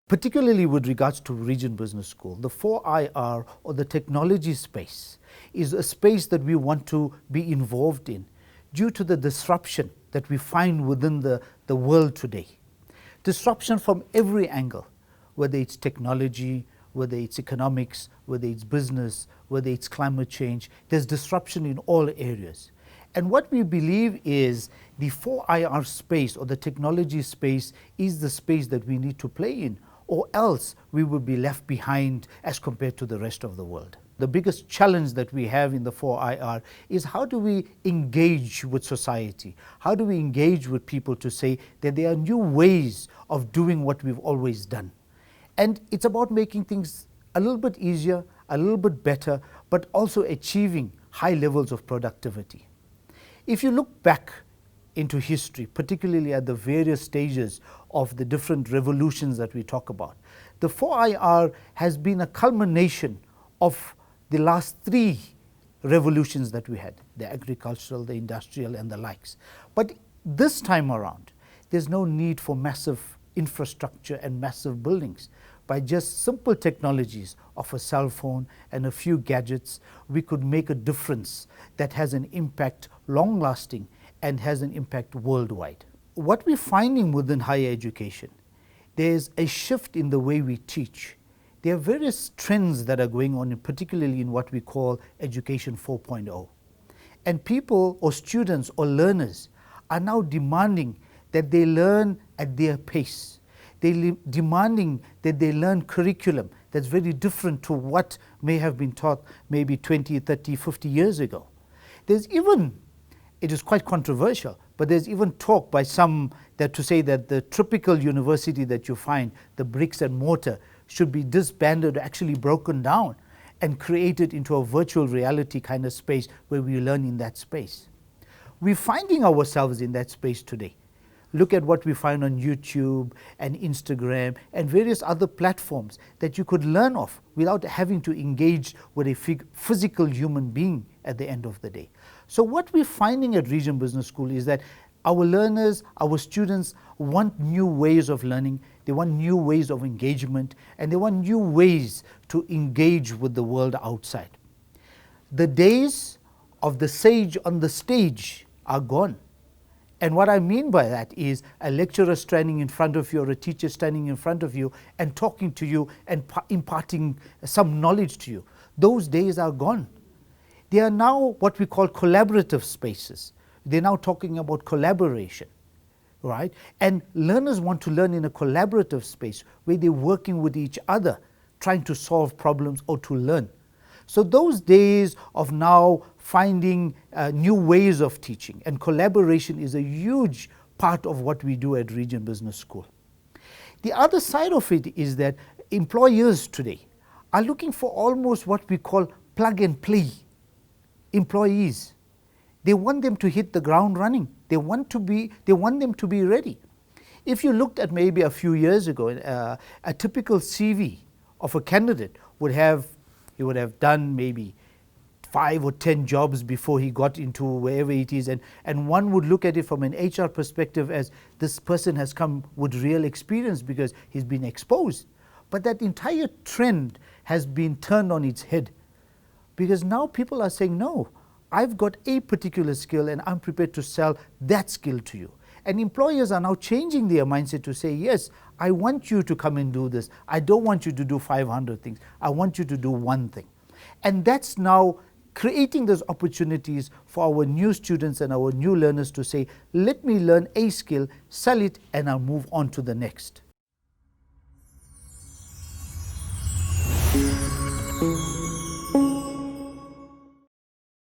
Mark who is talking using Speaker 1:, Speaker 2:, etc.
Speaker 1: Particularly with regards to Region Business School, the 4IR or the technology space is a space that we want to be involved in due to the disruption that we find within the world today. Disruption from every angle, whether it's technology, whether it's economics, whether it's business, whether it's climate change. There's disruption in all areas. And what we believe is the 4IR space or the technology space is the space that we need to play in, or else we will be left behind as compared to the rest of the world. The biggest challenge that we have in the 4IR is how do we engage with society? How do we engage with people to say that there are new ways of doing what we've always done? And it's about making things a little bit easier, a little bit better, but also achieving high levels of productivity. If you look back into history, particularly at the various stages of the different revolutions that we talk about, the 4IR has been a culmination of the last three revolutions that we had, the agricultural, the industrial, and the likes. But this time around, there's no need for massive infrastructure and massive buildings. By just simple technologies of a cell phone and a few gadgets, we could make a difference that has an impact long-lasting and has an impact worldwide. What we're finding within higher education, there's a shift in the way we teach. There are various trends that are going on, particularly in what we call Education 4.0. And people or students or learners are now demanding that they learn at their pace. They're demanding that they learn curriculum that's very different to what may have been taught maybe 20, 30, 50 years ago. There's even, it is quite controversial, but there's even talk by some that to say that the typical university that you find, the bricks and mortar, should be disbanded or actually broken down and created into a virtual reality kind of space where we learn in that space. We're finding ourselves in that space today. Look at what we find on YouTube and Instagram and various other platforms that you could learn of without having to engage with a physical human being at the end of the day. So what we're finding at Region Business School is that our learners, our students want new ways of learning, they want new ways of engagement, and they want new ways to engage with the world outside. The days of the sage on the stage are gone. And what I mean by that is a lecturer standing in front of you or a teacher standing in front of you and talking to you and imparting some knowledge to you. Those days are gone. They are now what we call collaborative spaces. They're now talking about collaboration, right? And learners want to learn in a collaborative space where they're working with each other, trying to solve problems or to learn. So those days of now finding new ways of teaching and collaboration is a huge part of what we do at Region Business School. The other side of it is that employers today are looking for almost what we call plug and play employees. They want them to hit the ground running. They want them to be ready. If you looked at maybe a few years ago, a typical CV of a candidate he would have done maybe 5 or 10 jobs before he got into wherever it is, and one would look at it from an HR perspective as this person has come with real experience because he's been exposed. But that entire trend has been turned on its head, because now people are saying, no, I've got a particular skill and I'm prepared to sell that skill to you. And employers are now changing their mindset to say, yes, I want you to come and do this. I don't want you to do 500 things. I want you to do one thing. And that's now creating those opportunities for our new students and our new learners to say, let me learn a skill, sell it, and I'll move on to the next.